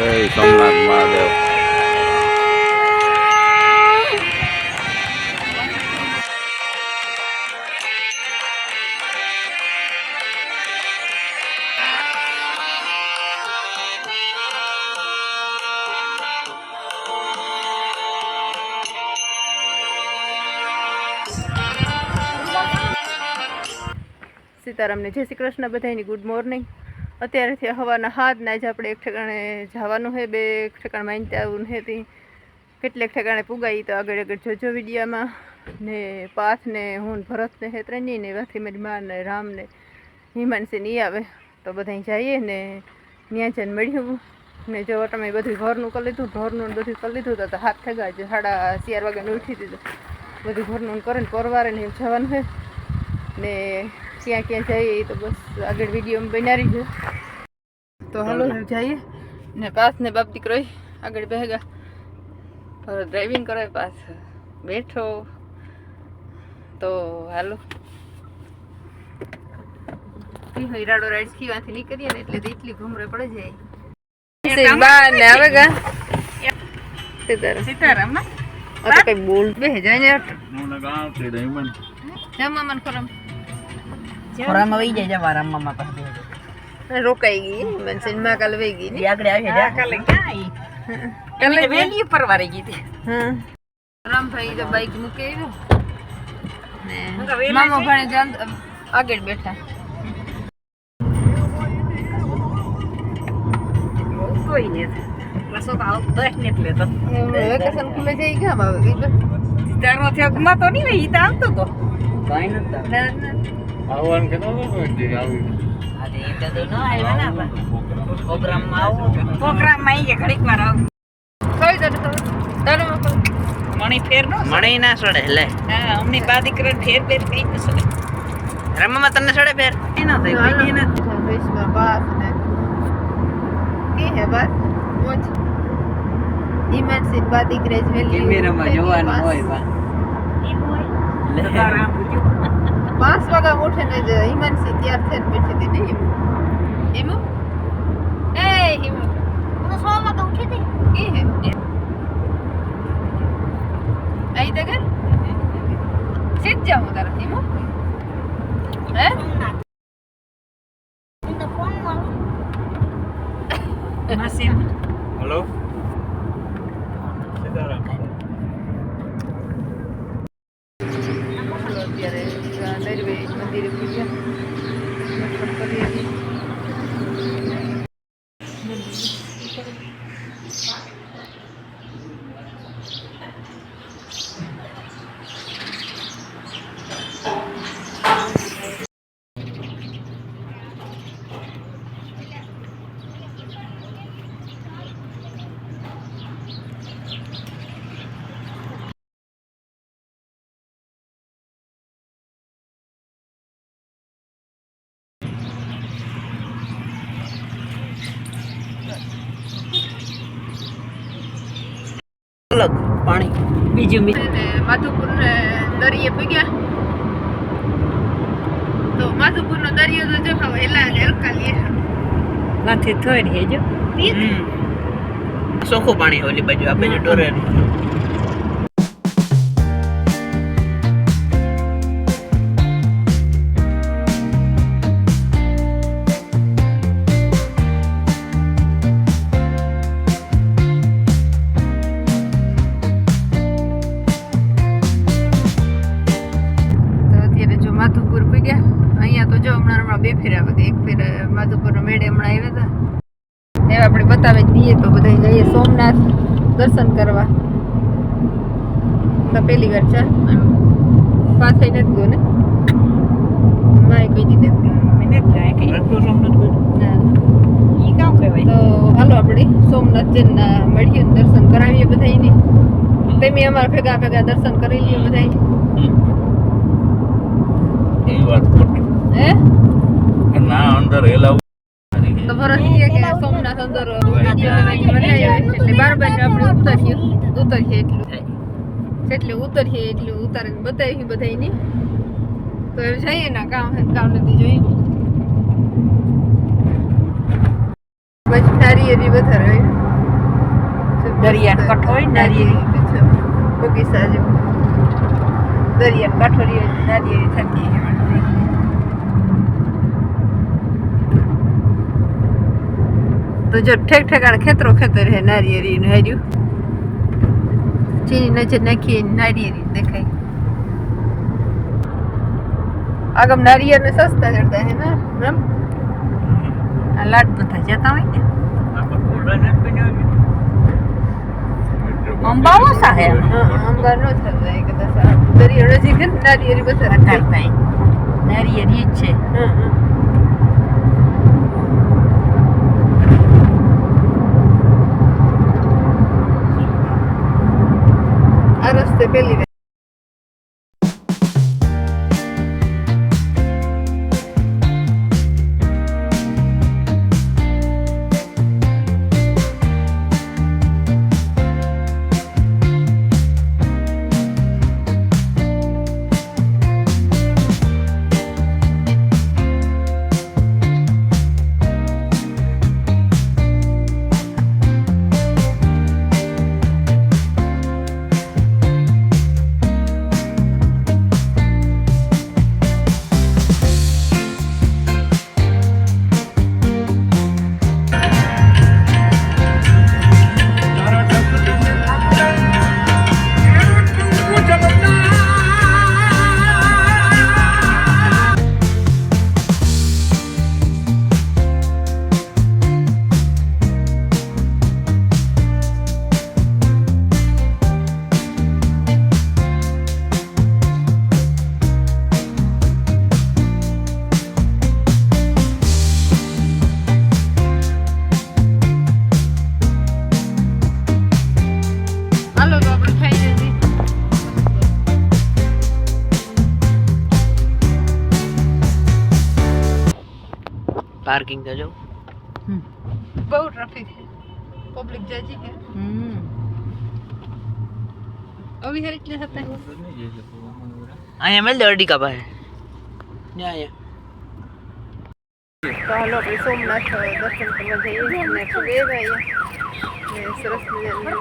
જય સોમનાથ મહાદેવ. સીતારામને જય શ્રી કૃષ્ણ બધાની ગુડ મોર્નિંગ. અત્યારેથી હવાના હાથ ને આજે આપણે એક ઠેકાણે જવાનું છે, બે ઠેકાણે માનતા આવવું છે. તે કેટલેક ઠેકાણે પુગાઈ તો આગળ આગળ જોજો વિડીયામાં. ને પાથ ને હું ભરત ને હે ત્રણની ને વાથી મારી મા ને રામ ને હિમાંશી નહીં આવે તો બધા જઈએ ને ત્યાં જઈને મળ્યું. ને જો તમે બધું ઘરનું કરી લીધું, ઘરનું બધું કરી લીધું તો હાથ થગા જ 4:30 વાગ્યાને ઉઠી દીધું. બધું ઘરનું કરીને પરવારે ને જવાનું છે ને ક્યાં ક્યાં જઈએ તો બસ આગળ વિડીયોમાં બનાવી છે. તો હાલો જઈએ ને પાસ ને બાપ દીકરો આગળ બેગા ડ્રાઇવિંગ કરે, પાસ બેઠો તો હાલો હીરાડો રાઈડ ખીવાથી નીકળીએ ને એટલે એટલી ઘૂમરે પડે જાય. બા ને આવે ગા સીતારામ ના આ કઈ બોલ બે જાય ને હું ગામ કે દઈમન જમમન કરમ ખોરામાં વહી જાય જવા મમ્મા પાસે રોકાઈ ગઈ મનસીન માં કાલ વહી ગઈ ને આગળ આવી જાય કાલે ક્યાં કાલે વેલી પર વારી ગઈ હતી. હા રામભાઈ તો બાઈક મૂકે આવ્યો ને મામો ભાણે જાન આગળ બેઠા. કોઈ ને રસો તો આવ દસ ને એટલે તો વેકેશન ખુલે જાય કેમ આવે ગઈ તારો થયો ગમા તો નહીં વહી તા આવતો તો કાઈ નતા ના આવવાનું કે ન કોઈ આવી અરે એટલે તો ન આવ્યા ને આપા પ્રોગ્રામમાં આવો પ્રોગ્રામમાં આવી ઘડીક વાર આવ કોઈ તો તારે મણી ફેર નો મણી ના સડે લે હા અમને બા દીકરા ફેર ફેર થઈ ન સડે રમવામાં તને સડે ફેર એ ન થઈ કોઈ ને વિશ્વા બાસ ને કે હે બસ મોજ ઈમાનસી બા દીકરે જ વેલી કેમેરામાં જોવાનું હોય બા ઈ હોય લે તારા 5 વાગ્યા ઉઠીને જ હિમાંશી તૈયાર થઈને બેઠી હતી ને હિમુ એ હિમુ હું 6 વાગ્યા ઉઠી હતી કે હે આઈ દે ઘર સીધ જાઉં તારા હિમુ હે ઇન ફોન માં માસી હેલો સીતારામ. અત્યારે નરવે મંદિરે પૂજ્યા દર્શન કરીએ છીએ. અલગ પાણી બીજું માધુપુર ને દરિયે પૂગ્યા તો માધુપુર નો દરિયો તો જો હવે એલા હલકા લે નથી થોડી હેજો ચોખ્ખું પાણી ઓલી બાજુ આ બાજુ ડોરે માધુપુર પૂગ્યા. અહીંયા તો જો હમણાં બે ફેરા વધી, એક ફેર માધુપુર નો મેળે હમણાં આવ્યા હતા એ આપણે બતાવી દઈએ તો બધા જઈએ સોમનાથ દર્શન કરવા. તો પહેલી વાર છે પાછળ નથી ગયો ને માય કોઈ દી તો હાલો આપણે સોમનાથ જઈને મળીએ દર્શન કરાવીએ બધાની. તમે અમારા ભેગા ભેગા દર્શન કરી લઈએ બધા. એ વાત ખોટી હે ના અંદર એલાવ તો ભરત કે સોમનાથ અંદર વિડીયો એટલે બારબાર આપણે ઉતરીએ એટલું ઉતારીને બતાવી બધાની. તો એ જઈએ ને કામ નથી જોઈએ પછી સારી એવી વધારે દરિયાનો કાંઠો હોય ને, નારિયેળી. બગીચા જેવું દરિયાનો કાંઠો રહ્યો એટલે નારિયેળી થતી છે વળતી. તો જો ઠેક ઠેકાણે ખેતરો ખેતર હે નારિયેળીનું હાર્યું. ચીની નજર નાખીએ નારિયેળી દેખાય. આગમ નારિયેળ ને સસ્તા ચડતા હે ને એમ. આ લાડ બધા જતા હોય ને. અંબા ઓછા હે આંબા નો થતા કદાચ દરિયો નજીક હે ને નારિયેળી બધા કરતા નારિયેળી જ છે. આ રસ્તે પેલી પાર્કિંગ તો જો બહુ ટ્રાફિક છે. પબ્લિક જાજી છે. અભી હર ઇતને હતા અહીંયા મેલ દે અડીકા પાસે અહીંયા તો હાલો આપણે સોમનાથ દર્શન કરવા જઈએ અને બે ભાઈ ને સરસ મજાનું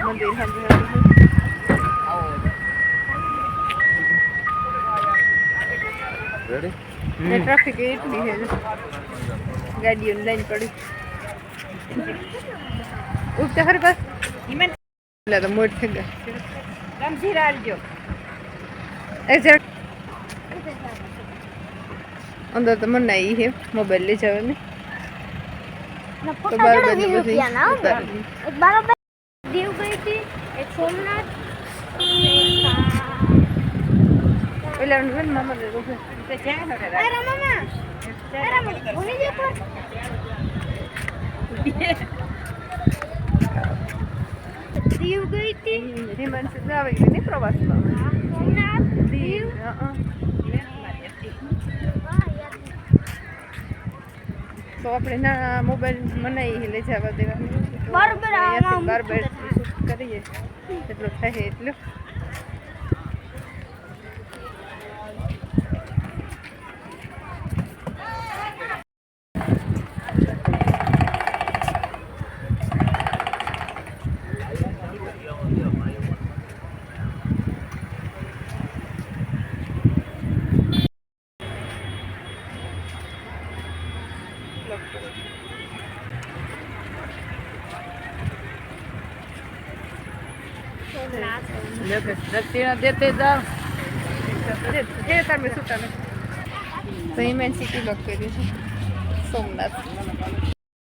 મંદિર ને ટ્રાફિક એટલી છે ગાડીઓની લાઈન પડી ઉગતા હર બસ એટલે તો મોટ થઈ ગયા ગમથી રાખજો. એક્ઝેક્ટ અંદર તો મનાઈ છે મોબાઈલ લઈ જવાની તો બરાબર ને બધી ઉતારેલી. एक बार मैं दीव गई थी एक सोमनाथ પેલા ને મામા દે રોકે તે ક્યાં હરે अरे मामा अरे बोली जे पर दीव गई थी હિમાન સીધા આવી ગઈ ને પ્રવાસમાં सोमनाथ દીવ તો આપણે ના મોબાઈલ મનાઈ લઈ જવા દેવાનું બરાબર આમ બરાબર શૂટ કરીએ એટલું થાય એટલું દક્ષિણા દેતે જાઓ. જે તમે શું તમે તો હિમેન સિટી લોક કરી છે સોમનાથ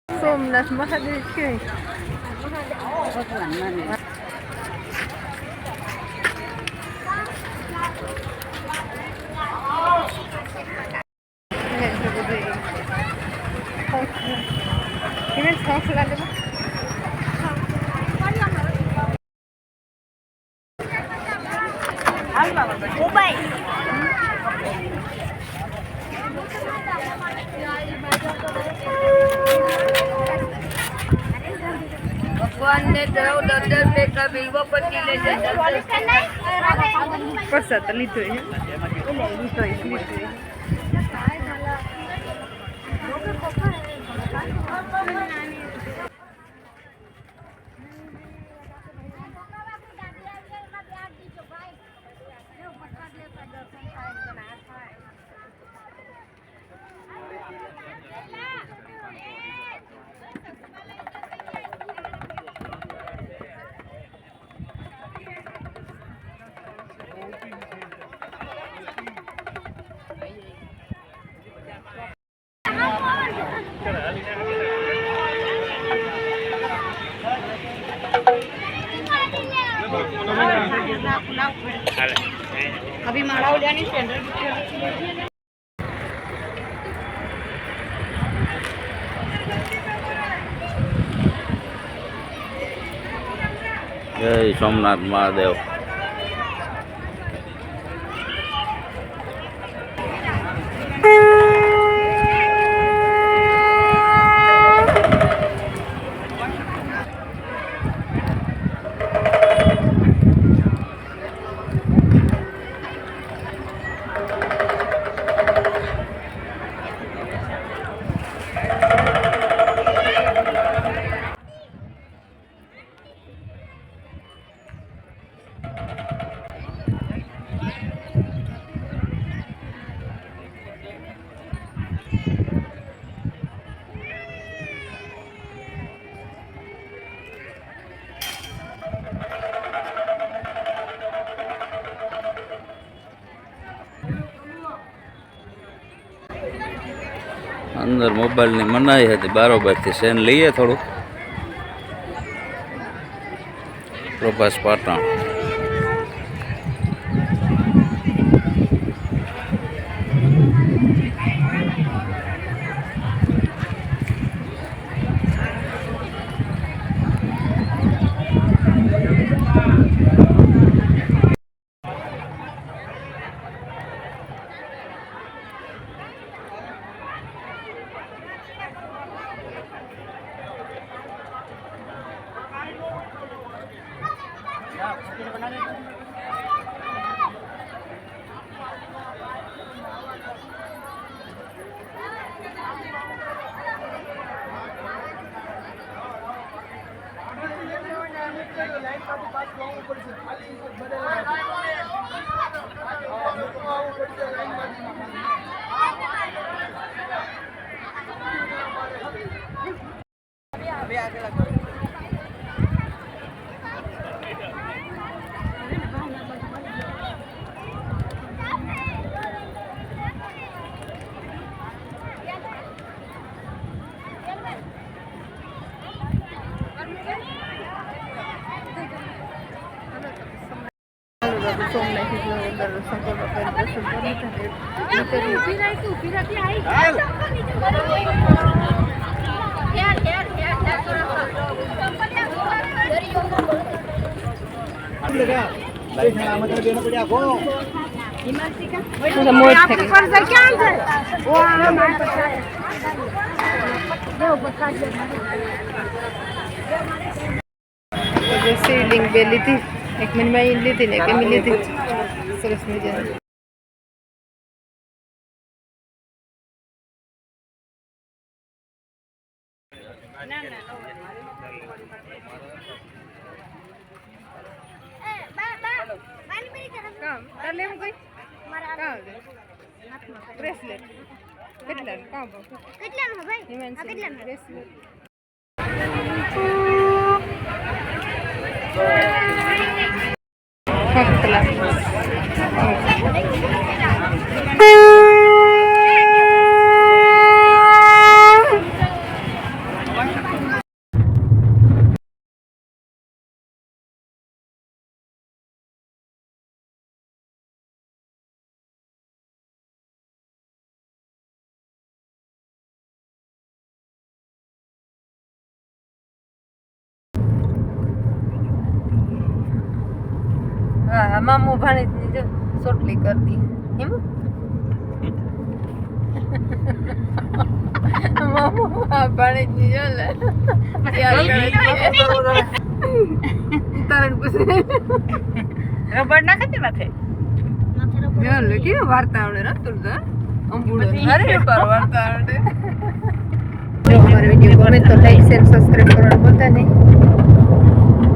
સોમનાથ મહાદેવ છે હિમેન હોંસલા દે मोबाइल ભગવાન ને જાઓ દર્શન पे का बिल्वा पत्ती ले પ્રસાદ લીધો છે अभी माड़ा उड़ानी स्टैंडर्ड જય સોમનાથ મહાદેવ. અંદર મોબાઈલની મનાઈ હતી, બારોબારથી સેન લઈએ થોડુંક. પ્રભાસ પાટણ. सीलिंग पे ली थी, एक मिनट में ली थी, एक मिली थी सरस मजा. ब्रेसलेट કેટલા કામ કેટલાનો ભાઈ આ કેટલાનો બ્રેસલેટ हाँ मामू भाने जो सोटली कर दी हिम मामू भाने जो ले यार करे तारण पुसे रबड़ ना कते माथे यार लेके वार्ता आवडे ना तुझा अंबुडो अरे पर वार्ता आवडे जो हमारे वीडियो गमे तो लाइक शेयर सब्सक्राइब करना भूलता नहीं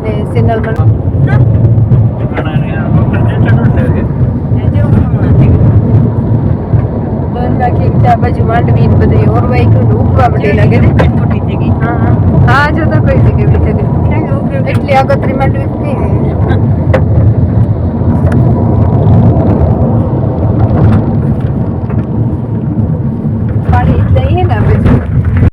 ने चैनल पर बाजू मांडवी बधे और वाई को ऊपवा बडे लागे ने हां हां जो तो कोई जगह भी थे એટલે આગતરી માંડવી